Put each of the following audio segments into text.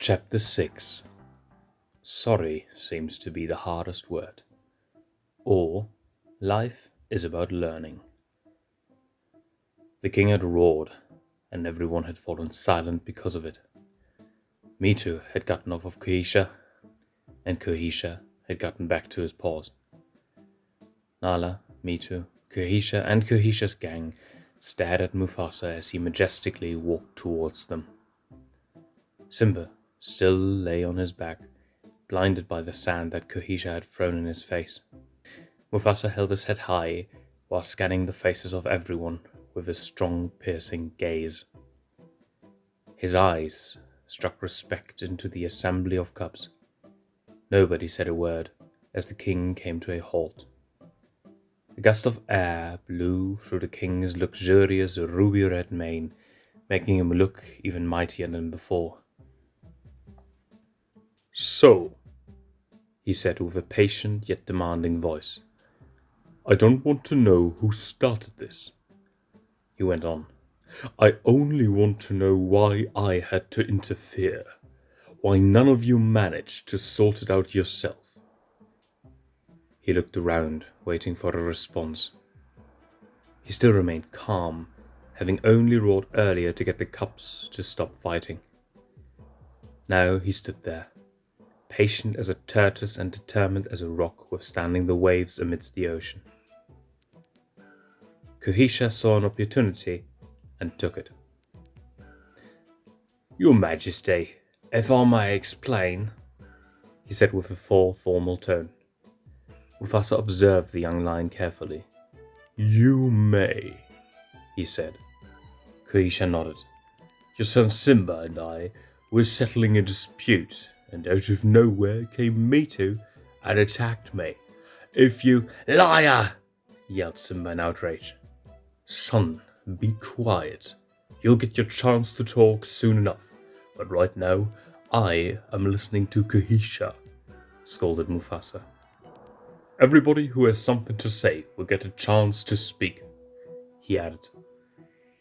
Chapter 6. Sorry seems to be the hardest word. Or, life is about learning. The king had roared, and everyone had fallen silent because of it. Mitu had gotten off of Kohisha, and Kohisha had gotten back to his paws. Nala, Mitu, Kohisha, and Kohisha's gang stared at Mufasa as he majestically walked towards them. Simba still lay on his back, blinded by the sand that Kohisha had thrown in his face. Mufasa held his head high while scanning the faces of everyone with his strong, piercing gaze. His eyes struck respect into the assembly of cubs. Nobody said a word as the king came to a halt. A gust of air blew through the king's luxurious ruby-red mane, making him look even mightier than before. "So," he said with a patient yet demanding voice, "I don't want to know who started this." He went on, "I only want to know why I had to interfere, why none of you managed to sort it out yourself." He looked around, waiting for a response. He still remained calm, having only roared earlier to get the cubs to stop fighting. Now he stood there, patient as a tortoise and determined as a rock withstanding the waves amidst the ocean. Kohisha saw an opportunity and took it. "Your Majesty, if I may explain," he said with a full, formal tone. Mufasa observed the young lion carefully. "You may," he said. Kohisha nodded. "Your son Simba and I were settling a dispute, and out of nowhere came Mitu and attacked me. If you—" "Liar!" yelled Simba in outrage. "Son, be quiet. You'll get your chance to talk soon enough, but right now, I am listening to Kohisha," scolded Mufasa. "Everybody who has something to say will get a chance to speak," he added.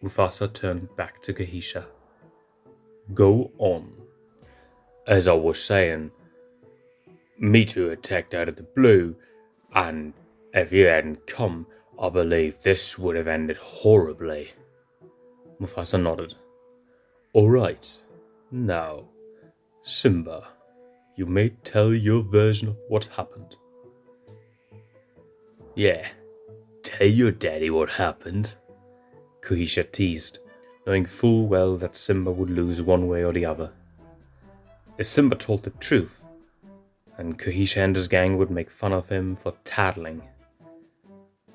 Mufasa turned back to Kohisha. "Go on." "As I was saying, Mitu attacked out of the blue, and if you hadn't come, I believe this would have ended horribly." Mufasa nodded. "All right. Now, Simba, you may tell your version of what happened." "Yeah, tell your daddy what happened," Kohisha teased, knowing full well that Simba would lose one way or the other. If Simba told the truth, then Kohisha and his gang would make fun of him for tattling.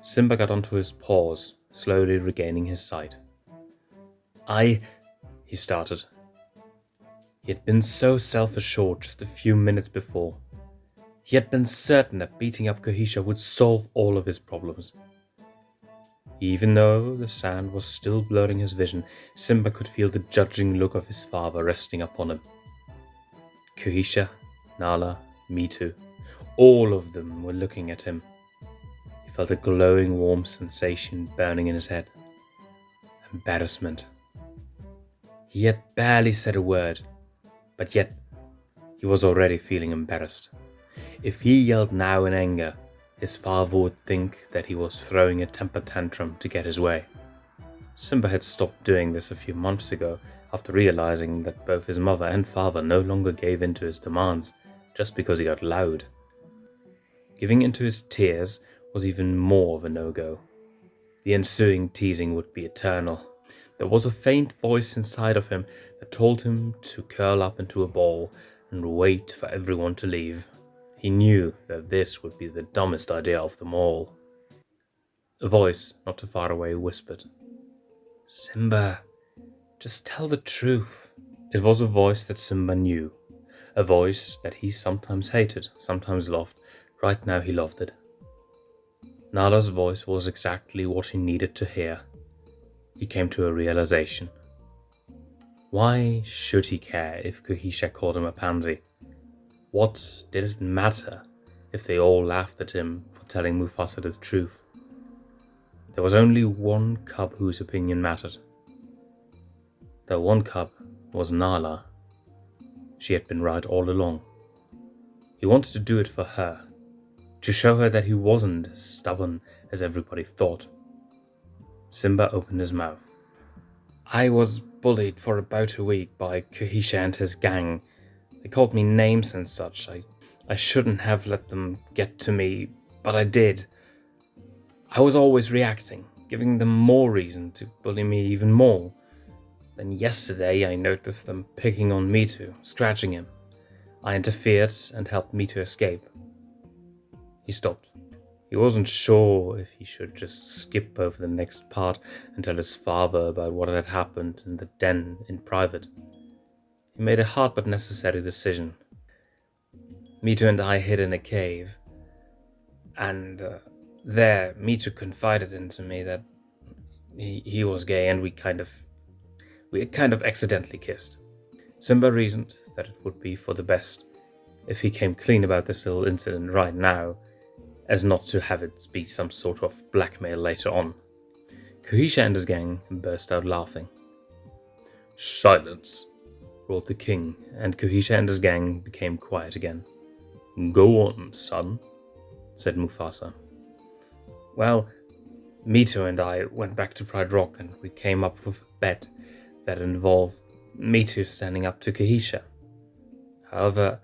Simba got onto his paws, slowly regaining his sight. He started. He had been so self-assured just a few minutes before. He had been certain that beating up Kohisha would solve all of his problems. Even though the sand was still blurring his vision, Simba could feel the judging look of his father resting upon him. Kohisha, Nala, Mitu, all of them were looking at him. He felt a glowing warm sensation burning in his head. Embarrassment. He had barely said a word, but yet he was already feeling embarrassed. If he yelled now in anger, his father would think that he was throwing a temper tantrum to get his way. Simba had stopped doing this a few months ago after realizing that both his mother and father no longer gave in to his demands just because he got loud. Giving in to his tears was even more of a no-go. The ensuing teasing would be eternal. There was a faint voice inside of him that told him to curl up into a ball and wait for everyone to leave. He knew that this would be the dumbest idea of them all. A voice not too far away whispered, "Simba, just tell the truth." It was a voice that Simba knew. A voice that he sometimes hated, sometimes loved. Right now he loved it. Nala's voice was exactly what he needed to hear. He came to a realization. Why should he care if Kohisha called him a pansy? What did it matter if they all laughed at him for telling Mufasa the truth? There was only one cub whose opinion mattered. That one cub was Nala. She had been right all along. He wanted to do it for her, to show her that he wasn't as stubborn as everybody thought. Simba opened his mouth. I was bullied for about a week by Kahisha and his gang. They called me names and such. I shouldn't have let them get to me, but I did. I was always reacting, giving them more reason to bully me even more. Then yesterday I noticed them picking on Mitu, scratching him. I interfered and helped Mitu escape. He stopped. He wasn't sure if he should just skip over the next part and tell his father about what had happened in the den in private. He made a hard but necessary decision. Mitu and I hid in a cave, and there Mitu confided into me that he was gay, and we kind of accidentally kissed. Simba reasoned that it would be for the best if he came clean about this little incident right now, as not to have it be some sort of blackmail later on. Kahisha and his gang burst out laughing. Silence, roared the king, and Kahisha and his gang became quiet again. Go on, son, said Mufasa. Well, Mitu and I went back to Pride Rock, and we came up with a bet that involved Mitu standing up to Kahisha. However,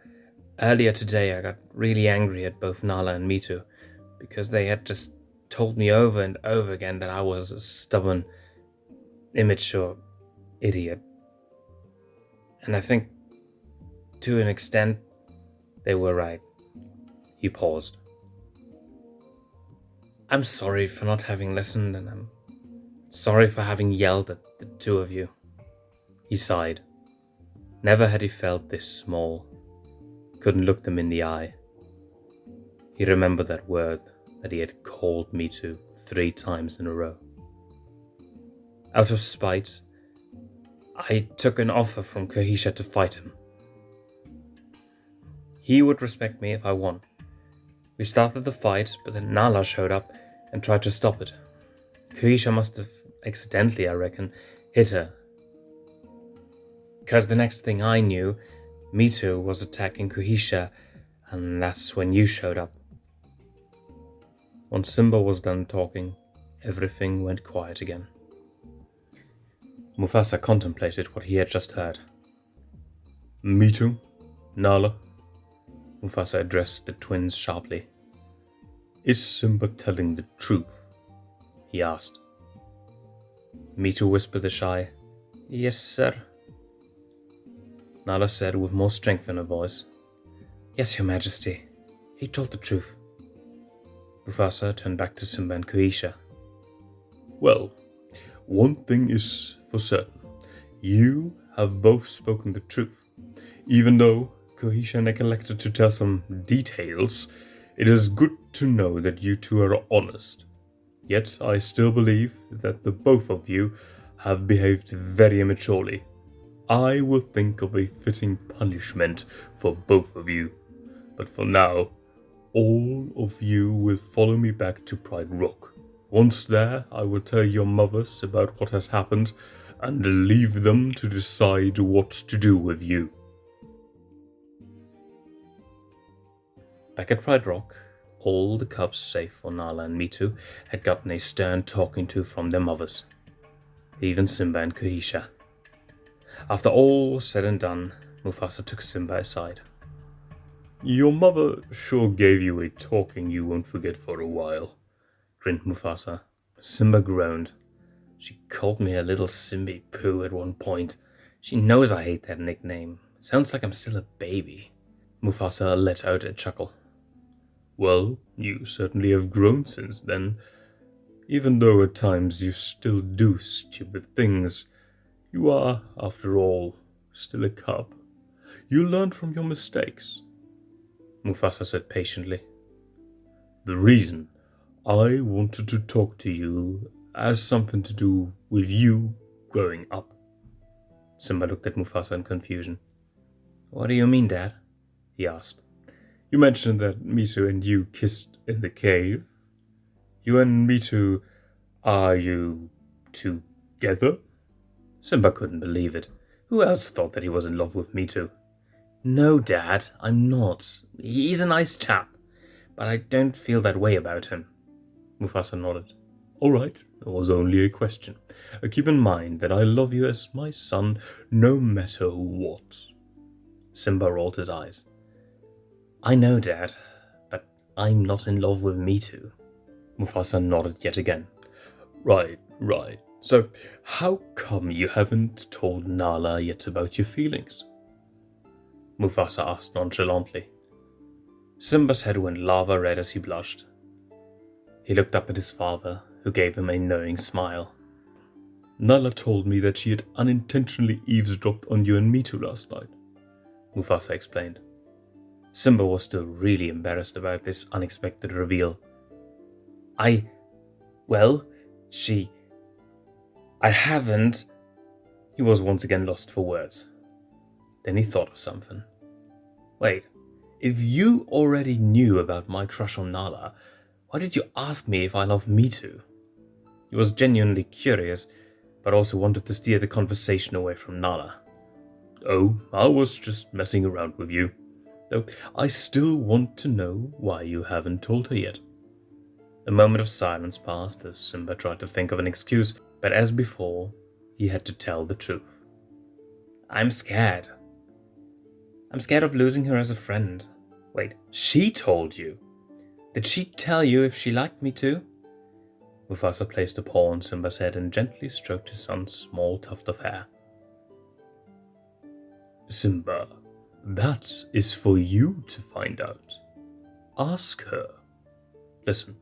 earlier today I got really angry at both Nala and Mitu because they had just told me over and over again that I was a stubborn, immature idiot. And I think, to an extent, they were right. He paused. I'm sorry for not having listened, and I'm sorry for having yelled at the two of you. He sighed. Never had he felt this small. Couldn't look them in the eye. He remembered that word that he had called Mitu 3 times in a row. Out of spite, I took an offer from Kahisha to fight him. He would respect me if I won. We started the fight, but then Nala showed up and tried to stop it. Kahisha must have accidentally, I reckon, hit her. Because the next thing I knew, Mitu was attacking Kahisha, and that's when you showed up. Once Simba was done talking, everything went quiet again. Mufasa contemplated what he had just heard. Mitu, Nala, Mufasa addressed the twins sharply. Is Simba telling the truth? He asked. Mitu whispered a shy, Yes, sir. Nala said with more strength in her voice, Yes, your majesty. He told the truth. Mufasa turned back to Simba and Kahisha. Well, one thing is for certain. You have both spoken the truth. Even though Kahisha neglected to tell some details, it is good to know that you two are honest. Yet I still believe that the both of you have behaved very immaturely. I will think of a fitting punishment for both of you. But for now, all of you will follow me back to Pride Rock. Once there, I will tell your mothers about what has happened and leave them to decide what to do with you. Back at Pride Rock, all the cubs, save for Nala and Mitu, had gotten a stern talking to from their mothers. Even Simba and Kahisha. After all was said and done, Mufasa took Simba aside. Your mother sure gave you a talking you won't forget for a while, grinned Mufasa. Simba groaned. She called me a little Simbi Poo at one point. She knows I hate that nickname. It sounds like I'm still a baby. Mufasa let out a chuckle. Well, you certainly have grown since then. Even though at times you still do stupid things, you are, after all, still a cub. You learn from your mistakes, Mufasa said patiently. The reason I wanted to talk to you has something to do with you growing up. Simba looked at Mufasa in confusion. What do you mean, Dad? He asked. You mentioned that Mitu and you kissed in the cave. You and Mitu, are you together? Simba couldn't believe it. Who else thought that he was in love with Mitu? No, Dad, I'm not. He's a nice chap, but I don't feel that way about him. Mufasa nodded. All right, it was only a question. Keep in mind that I love you as my son, no matter what. Simba rolled his eyes. I know, Dad, but I'm not in love with Mitu. Mufasa nodded yet again. Right. So, how come you haven't told Nala yet about your feelings? Mufasa asked nonchalantly. Simba's head went lava red as he blushed. He looked up at his father, who gave him a knowing smile. Nala told me that she had unintentionally eavesdropped on you and Mitu last night, Mufasa explained. Simba was still really embarrassed about this unexpected reveal. I haven't. He was once again lost for words. Then he thought of something. Wait, if you already knew about my crush on Nala, why did you ask me if I love Mitu? He was genuinely curious, but also wanted to steer the conversation away from Nala. Oh, I was just messing around with you. Though I still want to know why you haven't told her yet. A moment of silence passed as Simba tried to think of an excuse, but as before, he had to tell the truth. I'm scared. I'm scared of losing her as a friend. Wait, she told you? Did she tell you if she liked me too? Mufasa placed a paw on Simba's head and gently stroked his son's small tuft of hair. Simba, that is for you to find out. Ask her. Listen,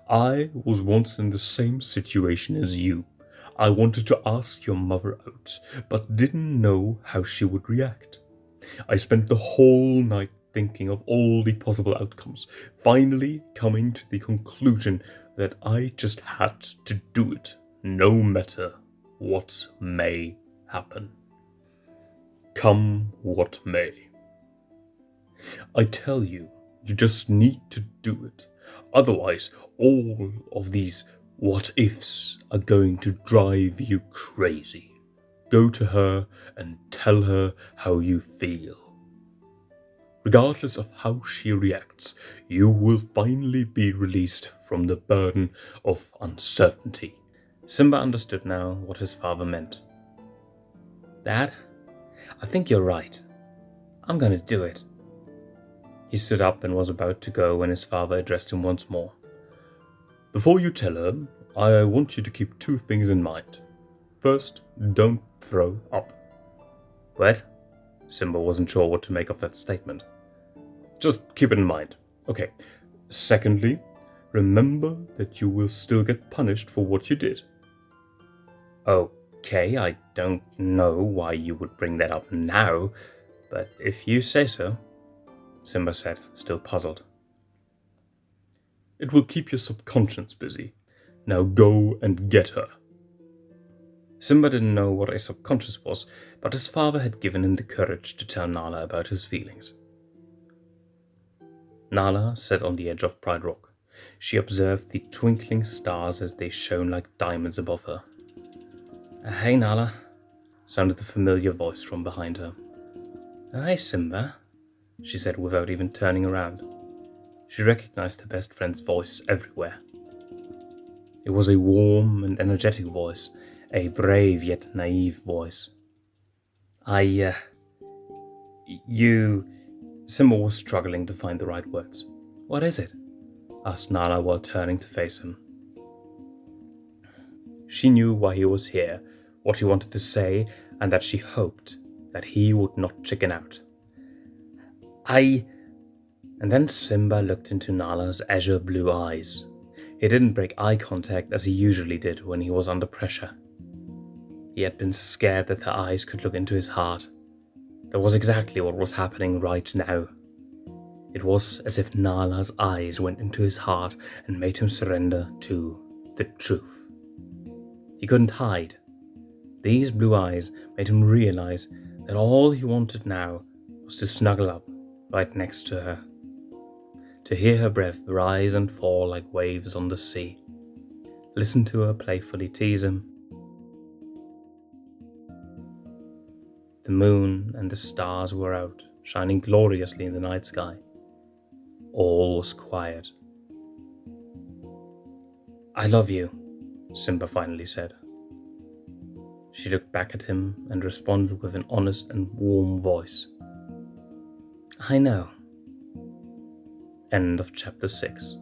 I was once in the same situation as you. I wanted to ask your mother out, but didn't know how she would react. I spent the whole night thinking of all the possible outcomes, finally coming to the conclusion that I just had to do it, no matter what may happen. Come what may. I tell you, you just need to do it. Otherwise, all of these what-ifs are going to drive you crazy. Go to her and tell her how you feel. Regardless of how she reacts, you will finally be released from the burden of uncertainty. Simba understood now what his father meant. Dad, I think you're right. I'm going to do it. He stood up and was about to go when his father addressed him once more. Before you tell her, I want you to keep two things in mind. First, don't throw up. What? Simba wasn't sure what to make of that statement. Just keep it in mind. Okay. Secondly, remember that you will still get punished for what you did. Okay, I don't know why you would bring that up now, but if you say so, Simba said, still puzzled. It will keep your subconscious busy. Now go and get her. Simba didn't know what a subconscious was, but his father had given him the courage to tell Nala about his feelings. Nala sat on the edge of Pride Rock. She observed the twinkling stars as they shone like diamonds above her. Hey, Nala, sounded the familiar voice from behind her. Hi, Simba, she said without even turning around. She recognized her best friend's voice everywhere. It was a warm and energetic voice, a brave yet naive voice. Simba was struggling to find the right words. What is it? Asked Nala while turning to face him. She knew why he was here, what he wanted to say, and that she hoped that he would not chicken out. And then Simba looked into Nala's azure blue eyes. He didn't break eye contact as he usually did when he was under pressure. He had been scared that her eyes could look into his heart. That was exactly what was happening right now. It was as if Nala's eyes went into his heart and made him surrender to the truth. He couldn't hide. These blue eyes made him realize that all he wanted now was to snuggle up right next to her, to hear her breath rise and fall like waves on the sea, listen to her playfully tease him. The moon and the stars were out, shining gloriously in the night sky. All was quiet. "I love you," Simba finally said. She looked back at him and responded with an honest and warm voice. "I know." End of chapter 6.